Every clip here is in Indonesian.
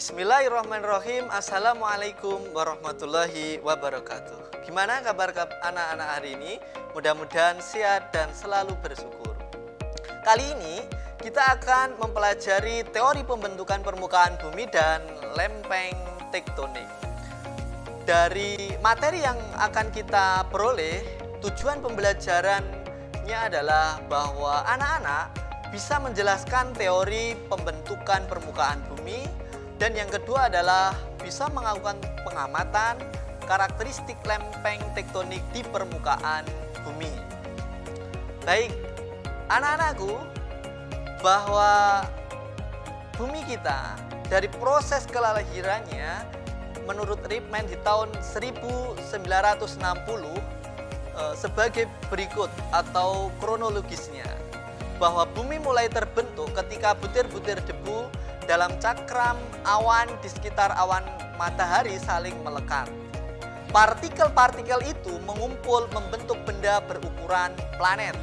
Bismillahirrahmanirrahim. Assalamualaikum warahmatullahi wabarakatuh. Gimana kabar anak-anak hari ini? Mudah-mudahan sehat dan selalu bersyukur. Kali ini kita akan mempelajari teori pembentukan permukaan bumi dan lempeng tektonik. Dari materi yang akan kita peroleh, tujuan pembelajarannya adalah bahwa anak-anak bisa menjelaskan teori pembentukan permukaan bumi, dan yang kedua adalah bisa melakukan pengamatan karakteristik lempeng tektonik di permukaan bumi. Baik, anak-anakku, bahwa bumi kita dari proses kelahirannya menurut Ripman di tahun 1960 sebagai berikut atau kronologisnya, bahwa bumi mulai terbentuk ketika butir-butir debu dalam cakram awan di sekitar awan matahari saling melekat. Partikel-partikel itu mengumpul membentuk benda berukuran planet.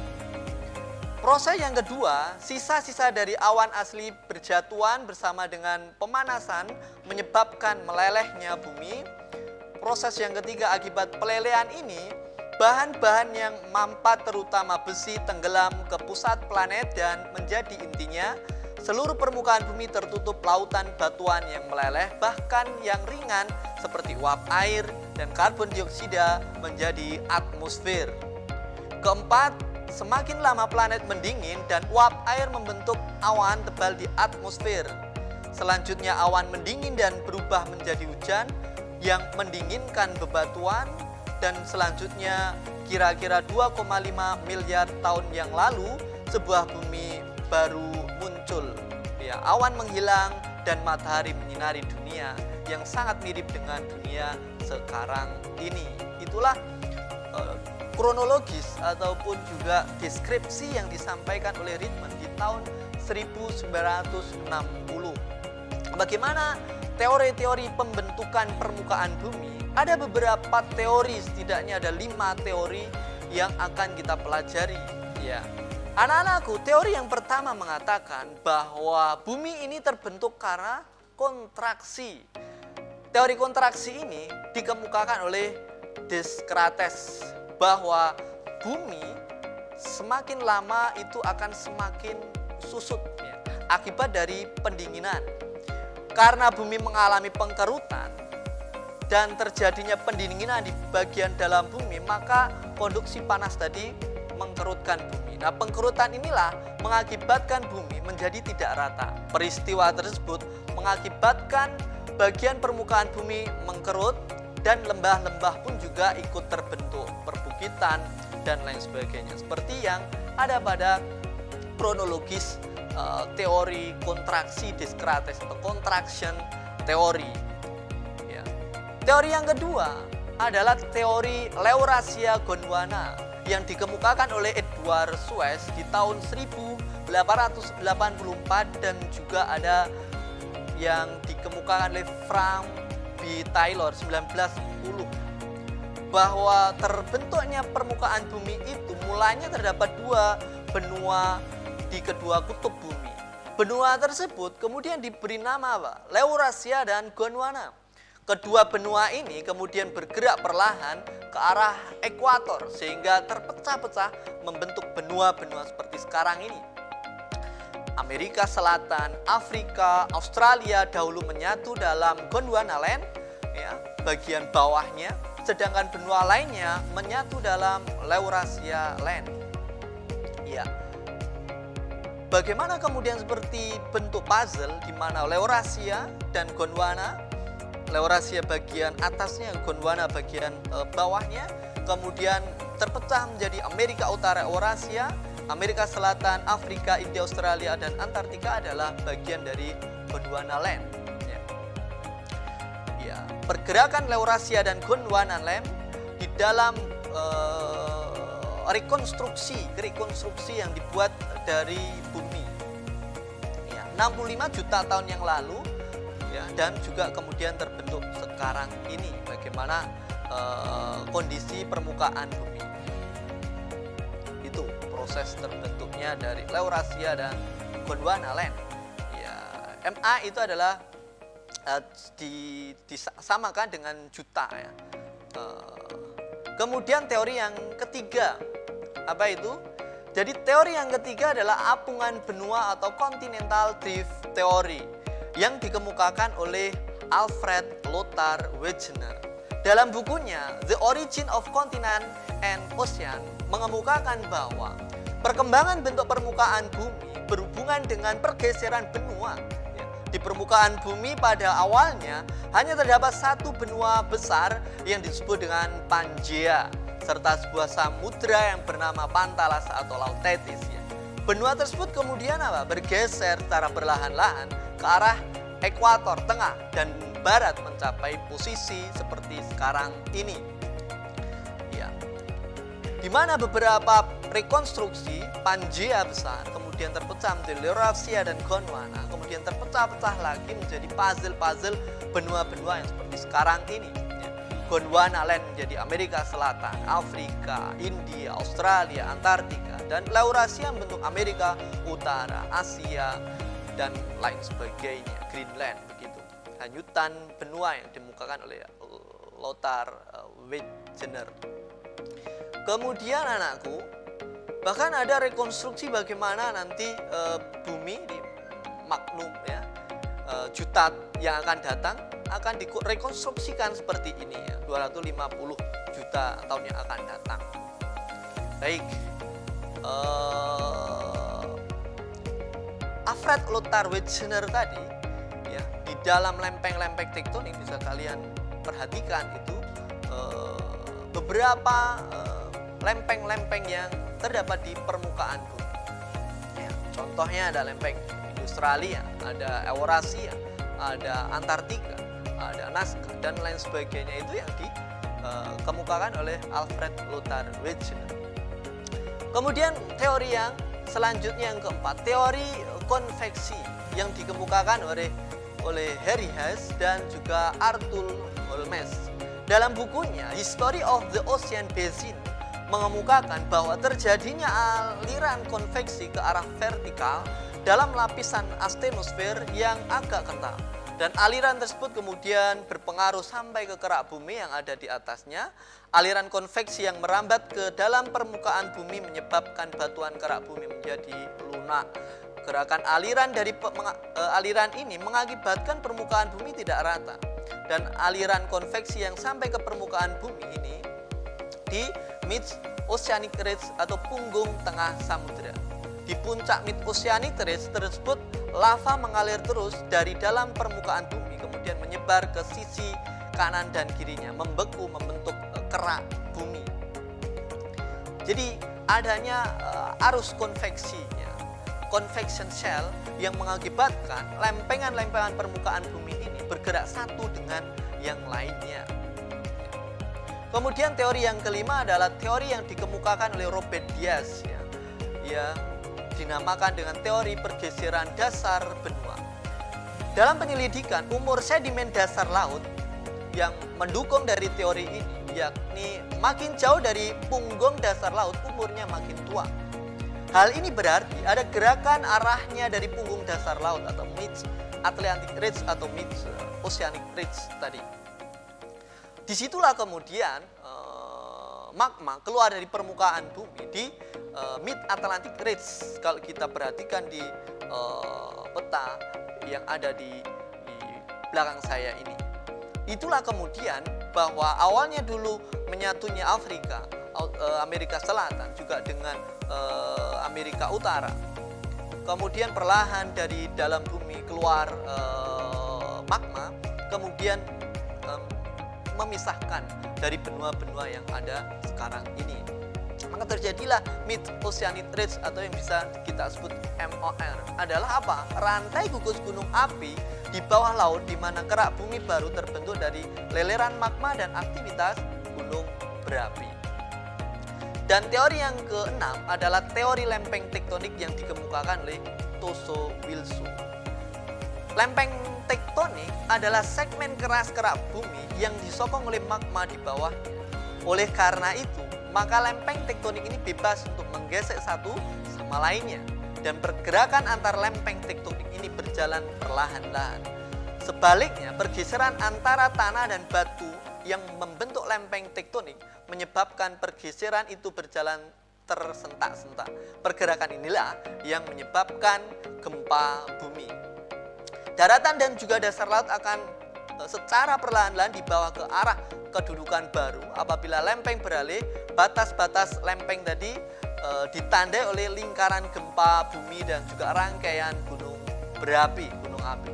Proses yang kedua, sisa-sisa dari awan asli berjatuhan bersama dengan pemanasan menyebabkan melelehnya bumi. Proses yang ketiga, akibat pelelehan ini, bahan-bahan yang mampat terutama besi tenggelam ke pusat planet dan menjadi intinya. Seluruh permukaan bumi tertutup lautan batuan yang meleleh, bahkan yang ringan seperti uap air dan karbon dioksida menjadi atmosfer. Keempat, semakin lama planet mendingin dan uap air membentuk awan tebal di atmosfer. Selanjutnya awan mendingin dan berubah menjadi hujan yang mendinginkan bebatuan, dan selanjutnya kira-kira 2,5 miliar tahun yang lalu sebuah bumi baru muncul. Ya, awan menghilang dan matahari menyinari dunia yang sangat mirip dengan dunia sekarang ini. Itulah kronologis ataupun juga deskripsi yang disampaikan oleh Ripman di tahun 1960. Bagaimana teori-teori pembentukan permukaan bumi? Ada beberapa teori, setidaknya ada 5 teori yang akan kita pelajari. Ya, anak-anakku, teori yang pertama mengatakan bahwa bumi ini terbentuk karena kontraksi. Teori kontraksi ini dikemukakan oleh Descartes, bahwa bumi semakin lama itu akan semakin susut ya, akibat dari pendinginan. Karena bumi mengalami pengkerutan dan terjadinya pendinginan di bagian dalam bumi, maka konduksi panas tadi mengkerutkan bumi. Nah, pengkerutan inilah mengakibatkan bumi menjadi tidak rata. Peristiwa tersebut mengakibatkan bagian permukaan bumi mengkerut dan lembah-lembah pun juga ikut terbentuk, perbukitan dan lain sebagainya. Seperti yang ada pada kronologis teori kontraksi Descartes atau contraction teori. Ya. Teori yang kedua adalah teori Laurasia Gondwana yang dikemukakan oleh Edward Suez di tahun 1884, dan juga ada yang dikemukakan oleh Frank B. Taylor 1910, bahwa terbentuknya permukaan bumi itu mulanya terdapat 2 benua di kedua kutub bumi. Benua tersebut kemudian diberi nama apa? Laurasia dan Gondwana. Kedua benua ini kemudian bergerak perlahan ke arah ekuator sehingga terpecah-pecah membentuk benua-benua seperti sekarang ini. Amerika Selatan, Afrika, Australia dahulu menyatu dalam Gondwana Land, ya, bagian bawahnya, sedangkan benua lainnya menyatu dalam Laurasia Land. Ya. Bagaimana kemudian seperti bentuk puzzle di mana Laurasia dan Gondwana, Laurasia bagian atasnya, Gondwana bagian bawahnya, kemudian terpecah menjadi Amerika Utara Eurasia, Amerika Selatan, Afrika, India, Australia, dan Antartika adalah bagian dari Gondwana Land. Ya. Ya, pergerakan Laurasia dan Gondwana Land di dalam rekonstruksi yang dibuat dari bumi. Ya, 65 juta tahun yang lalu. Ya, dan juga kemudian terbentuk sekarang ini. Bagaimana kondisi permukaan bumi? Itu proses terbentuknya dari Laurasia dan Gondwana Land. Ya, MA itu adalah eh, disamakan dengan juta ya. Kemudian teori yang ketiga, apa itu? Jadi teori yang ketiga adalah apungan benua atau continental drift theory yang dikemukakan oleh Alfred Lothar Wegener. Dalam bukunya The Origin of Continent and Ocean mengemukakan bahwa perkembangan bentuk permukaan bumi berhubungan dengan pergeseran benua. Di permukaan bumi pada awalnya hanya terdapat satu benua besar yang disebut dengan Pangea serta sebuah samudra yang bernama Pantalas atau Laut Tethys. Benua tersebut kemudian bergeser secara perlahan-lahan ke arah ekuator tengah dan barat mencapai posisi seperti sekarang ini. Ya. Di mana beberapa rekonstruksi Pangea besar kemudian terpecah menjadi Laurasia dan Gondwana, kemudian terpecah-pecah lagi menjadi puzzle-puzzle benua-benua yang seperti sekarang ini. Gondwana Land menjadi Amerika Selatan, Afrika, India, Australia, Antartika, dan Laurasia bentuk Amerika Utara, Asia, dan lain sebagainya, Greenland begitu. Hanyutan benua yang dimukakan oleh Lothar Wegener. Kemudian anakku, bahkan ada rekonstruksi bagaimana nanti bumi di magnum ya, juta yang akan datang akan direkonstruksikan seperti ini ya, 250 juta tahun yang akan datang. Baik, Alfred Lothar Wegener tadi ya, di dalam lempeng-lempeng tektonik bisa kalian perhatikan itu beberapa lempeng-lempeng yang terdapat di permukaan bumi. Ya, contohnya ada lempeng Australia, ada Eurasia, ada Antartika, ada Nazca, dan lain sebagainya. Itu yang dikemukakan oleh Alfred Lothar Wegener. Kemudian teori yang selanjutnya yang keempat, teori konveksi yang dikemukakan oleh Harry Haas dan juga Arthur Holmes. Dalam bukunya History of the Ocean Basin mengemukakan bahwa terjadinya aliran konveksi ke arah vertikal dalam lapisan astenosfer yang agak kental. Dan aliran tersebut kemudian berpengaruh sampai ke kerak bumi yang ada di atasnya. Aliran konveksi yang merambat ke dalam permukaan bumi menyebabkan batuan kerak bumi menjadi lunak. Gerakan aliran dari aliran ini mengakibatkan permukaan bumi tidak rata. Dan aliran konveksi yang sampai ke permukaan bumi ini di mid-oceanic ridge atau punggung tengah samudera. Di puncak mid-oceanic ridge tersebut lava mengalir terus dari dalam permukaan bumi kemudian menyebar ke sisi kanan dan kirinya, membeku membentuk kerak bumi. Jadi adanya arus konveksinya, convection shell yang mengakibatkan lempengan-lempengan permukaan bumi ini bergerak satu dengan yang lainnya. Kemudian teori yang kelima adalah teori yang dikemukakan oleh Robert Diaz ya, dinamakan dengan teori pergeseran dasar benua. Dalam penyelidikan umur sedimen dasar laut yang mendukung dari teori ini, yakni makin jauh dari punggung dasar laut umurnya makin tua. Hal ini berarti ada gerakan arahnya dari punggung dasar laut atau mid-Atlantic Ridge atau mid-Oceanic Ridge tadi. Disitulah kemudian magma keluar dari permukaan bumi di mid-Atlantic Ridge. Kalau kita perhatikan di peta yang ada di belakang saya ini, itulah kemudian bahwa awalnya dulu menyatunya Afrika, Amerika Selatan juga dengan Amerika Utara. Kemudian perlahan dari dalam bumi keluar magma, kemudian memisahkan dari benua-benua yang ada sekarang ini. Maka terjadilah mid-oceanic ridge atau yang bisa kita sebut MOR. Adalah apa? Rantai gugus gunung api di bawah laut di mana kerak bumi baru terbentuk dari leleran magma dan aktivitas gunung berapi. Dan teori yang keenam adalah teori lempeng tektonik yang dikemukakan oleh Toso Wilson. Lempeng tektonik adalah segmen keras kerak bumi yang disokong oleh magma di bawahnya. Oleh karena itu, maka lempeng tektonik ini bebas untuk menggesek satu sama lainnya. Dan pergerakan antar lempeng tektonik ini berjalan perlahan-lahan. Sebaliknya, pergeseran antara tanah dan batu yang membentuk lempeng tektonik menyebabkan pergeseran itu berjalan tersentak-sentak. Pergerakan inilah yang menyebabkan gempa bumi. Daratan dan juga dasar laut akan secara perlahan-lahan dibawa ke arah kedudukan baru apabila lempeng beralih. Batas-batas lempeng tadi ditandai oleh lingkaran gempa bumi dan juga rangkaian gunung berapi, gunung api.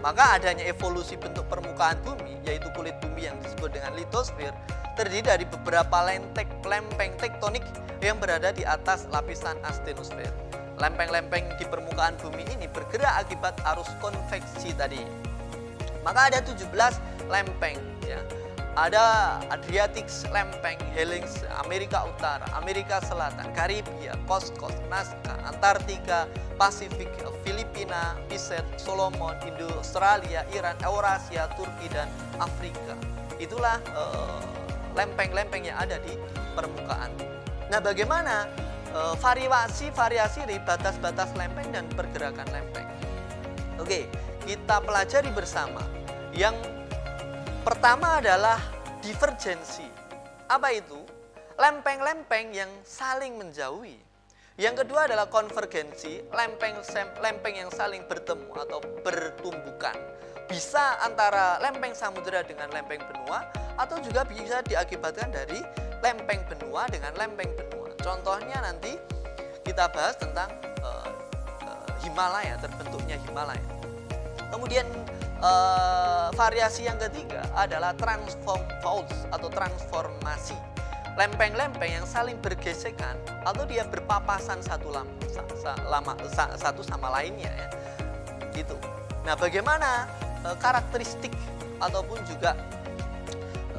Maka adanya evolusi bentuk permukaan bumi, yaitu kulit bumi yang disebut dengan litosfer, terdiri dari beberapa lempeng tektonik yang berada di atas lapisan astenosfer. Lempeng-lempeng di permukaan bumi ini bergerak akibat arus konveksi tadi. Maka ada 17 lempeng, ya. Ada Adriatic lempeng, Helix, Amerika Utara, Amerika Selatan, Karibia, Koskos, Nazca, Antartika, Pasifik, Filipina, Bisset, Solomon, Indo, Australia, Iran, Eurasia, Turki, dan Afrika. Itulah lempeng-lempeng yang ada di permukaan. Nah, bagaimana variasi dari batas-batas lempeng dan pergerakan lempeng? Oke, kita pelajari bersama. Yang pertama adalah divergensi. Apa itu? Lempeng-lempeng yang saling menjauhi. Yang kedua adalah konvergensi, lempeng yang saling bertemu atau bertumbukan. Bisa antara lempeng samudera dengan lempeng benua, atau juga bisa diakibatkan dari lempeng benua dengan lempeng benua. Contohnya nanti kita bahas tentang Himalaya, terbentuknya Himalaya. Kemudian variasi yang ketiga adalah transform faults atau transformasi. Lempeng-lempeng yang saling bergesekan atau dia berpapasan satu sama lainnya, ya. Gitu. Nah, bagaimana karakteristik ataupun juga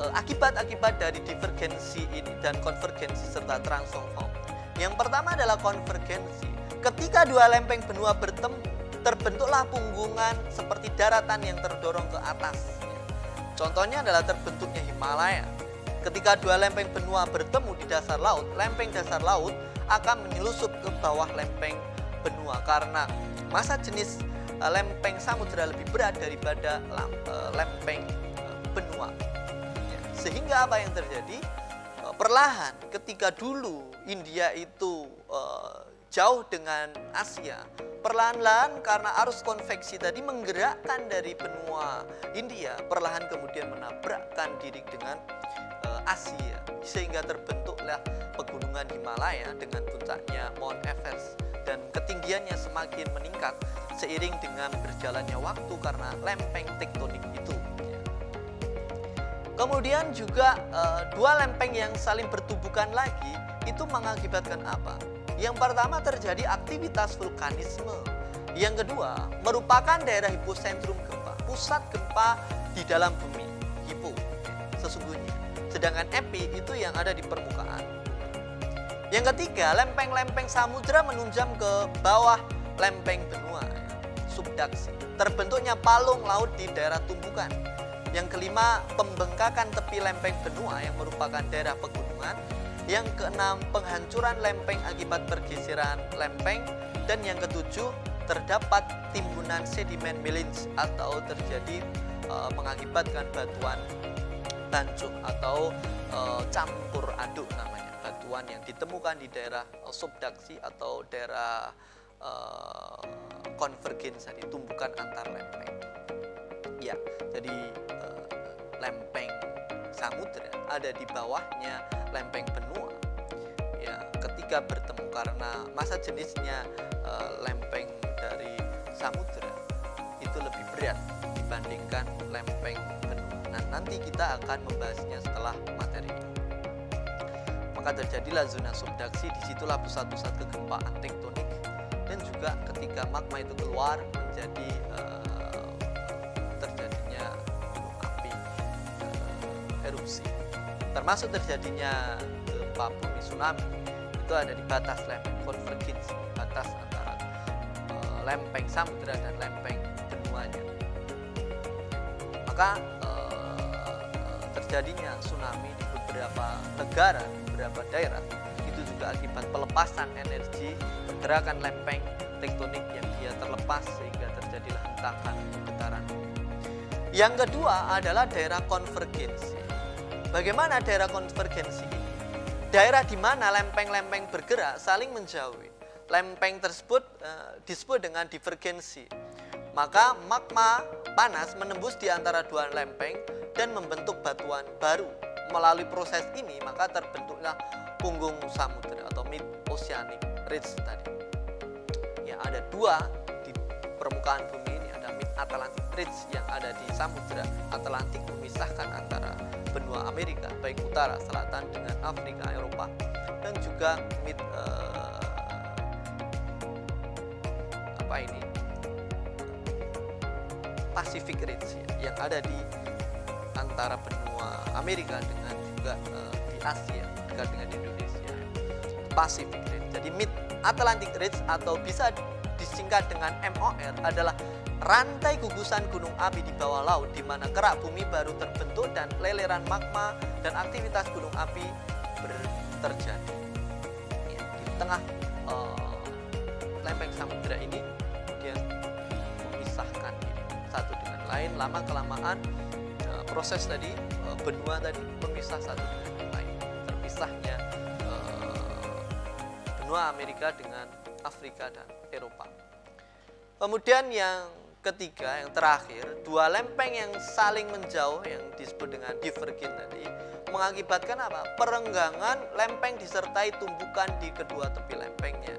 akibat-akibat dari divergensi ini dan konvergensi serta transform fault? Yang pertama adalah konvergensi. Ketika dua lempeng benua bertemu, terbentuklah punggungan seperti daratan yang terdorong ke atas. Contohnya adalah terbentuknya Himalaya. Ketika dua lempeng benua bertemu di dasar laut, lempeng dasar laut akan menyelusup ke bawah lempeng benua karena massa jenis lempeng samudera lebih berat daripada lempeng benua. Sehingga apa yang terjadi? Perlahan ketika dulu India itu jauh dengan Asia, perlahan-lahan karena arus konveksi tadi menggerakkan dari benua India, perlahan kemudian menabrakkan diri dengan Asia, sehingga terbentuklah pegunungan Himalaya dengan puncaknya Mount Everest dan ketinggiannya semakin meningkat seiring dengan berjalannya waktu karena lempeng tektonik itu. Kemudian juga dua lempeng yang saling bertubuhkan lagi itu mengakibatkan apa? Yang pertama terjadi aktivitas vulkanisme. Yang kedua merupakan daerah hipocentrum gempa, pusat gempa di dalam bumi, hipo sesungguhnya. Sedangkan epi itu yang ada di permukaan. Yang ketiga, lempeng-lempeng samudera menunjam ke bawah lempeng benua, subdaksi. Terbentuknya palung laut di daerah tumbukan. Yang kelima, pembengkakan tepi lempeng benua yang merupakan daerah pegunungan. Yang keenam, penghancuran lempeng akibat pergeseran lempeng. Dan yang ketujuh, terdapat timbunan sedimen melins atau terjadi mengakibatkan batuan tancuh atau campur aduk namanya. Batuan yang ditemukan di daerah subdaksi atau daerah konvergensi, tumbukan antar lempeng. Ya, jadi lempeng samudera ada di bawahnya lempeng benua. Ya, ketika bertemu karena massa jenisnya lempeng dari samudera itu lebih berat dibandingkan lempeng benua. Nah, nanti kita akan membahasnya setelah materi ini. Maka terjadilah zona subdaksi, disitulah pusat-pusat kegempaan tektonik dan juga ketika magma itu keluar menjadi terjadinya gunung api erupsi, termasuk terjadinya gempa bumi tsunami. Itu ada di batas lempeng konvergensi, batas antara lempeng samudera dan lempeng benuanya. Maka terjadinya tsunami di beberapa negara, beberapa daerah itu juga akibat pelepasan energi pergerakan lempeng tektonik yang dia terlepas sehingga terjadilah hentakan getaran. Yang kedua adalah daerah konvergensi. Bagaimana daerah konvergensi ini? Daerah di mana lempeng-lempeng bergerak saling menjauhi. Lempeng tersebut disebut dengan divergensi. Maka magma panas menembus di antara dua lempeng dan membentuk batuan baru. Melalui proses ini maka terbentuklah punggung samudera atau mid oceanic ridge tadi. Ya, ada dua di permukaan bumi ini, ada mid Atlantic ridge yang ada di samudera Atlantik memisahkan antara benua Amerika baik utara, selatan dengan Afrika, Eropa, dan juga mid Pacific ridge ya, yang ada di antara benua Amerika dengan juga di Asia dekat dengan Indonesia. Pacific ridge. Jadi mid Atlantic ridge atau bisa disingkat dengan MOR adalah rantai gugusan gunung api di bawah laut di mana kerak bumi baru terbentuk dan leleran magma dan aktivitas gunung api terjadi. Ya, di tengah lempeng samudera ini kemudian memisahkan satu dengan lain, lama kelamaan proses tadi benua tadi memisah satu dengan yang lain, terpisahnya benua Amerika dengan Afrika dan Eropa. Kemudian yang ketiga, yang terakhir, dua lempeng yang saling menjauh yang disebut dengan divergen tadi mengakibatkan apa? Perenggangan lempeng disertai tumbukan di kedua tepi lempengnya.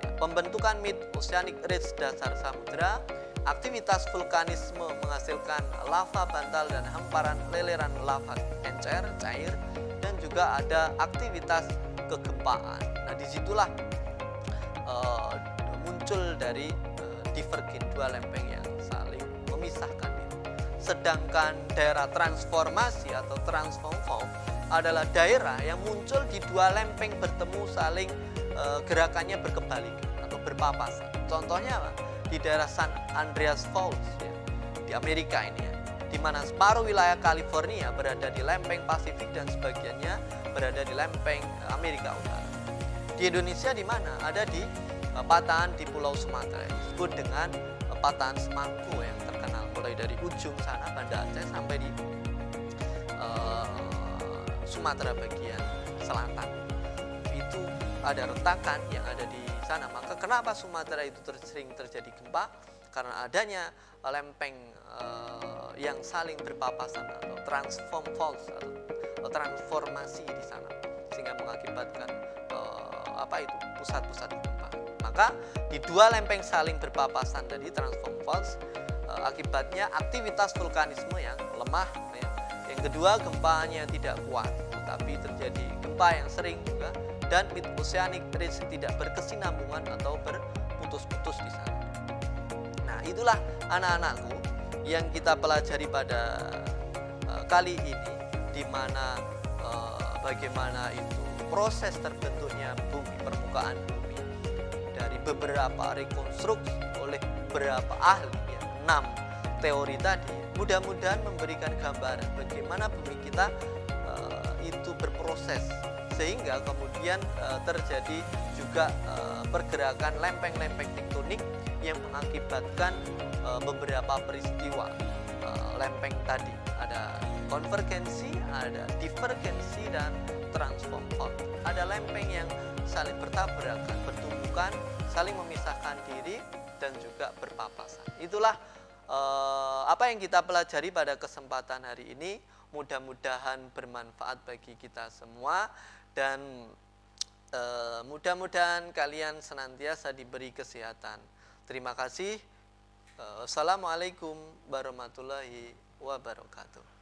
Ya, pembentukan mid oceanic ridge dasar samudera, aktivitas vulkanisme menghasilkan lava bantal dan hamparan leleran lava encer, cair, dan juga ada aktivitas kegempaan. Nah, disitulah muncul dari divergen dua lempeng yang saling memisahkan ini. Sedangkan daerah transformasi atau transform fault adalah daerah yang muncul di dua lempeng bertemu saling gerakannya berkebalikan atau berpapasan. Contohnya apa? Di daerah San Andreas Fault ya, di Amerika ini ya, di mana separuh wilayah California berada di lempeng Pasifik dan sebagiannya berada di lempeng Amerika Utara. Di Indonesia di mana? Ada di patahan di Pulau Sumatera yang disebut dengan patahan Semangku yang terkenal mulai dari ujung sana Banda Aceh sampai di Sumatera bagian selatan. Itu ada retakan yang ada di sana. Maka kenapa Sumatera itu sering terjadi gempa? Karena adanya lempeng yang saling berpapasan atau transform faults atau transformasi di sana sehingga mengakibatkan pusat-pusat gempa. Maka di dua lempeng saling berpapasan tadi transform faults akibatnya aktivitas vulkanisme yang lemah ya. Yang kedua, gempanya tidak kuat tetapi terjadi gempa yang sering juga, dan mid oceanic ridge tidak berkesinambungan atau berputus-putus di sana. Nah, itulah anak-anakku yang kita pelajari pada kali ini, di mana bagaimana itu proses terbentuknya bumi, permukaan bumi dari beberapa rekonstruksi oleh beberapa ahli ya, 6 teori tadi mudah-mudahan memberikan gambaran bagaimana bumi kita itu berproses sehingga kemudian terjadi juga pergerakan lempeng-lempeng tektonik yang mengakibatkan beberapa peristiwa lempeng tadi. Ada konvergensi, ada divergensi, dan transform fault. Ada lempeng yang saling bertabrakan, bertumbukan, saling memisahkan diri, dan juga berpapasan. Itulah apa yang kita pelajari pada kesempatan hari ini. Mudah-mudahan bermanfaat bagi kita semua, dan mudah-mudahan kalian senantiasa diberi kesehatan. Terima kasih. Assalamualaikum warahmatullahi wabarakatuh.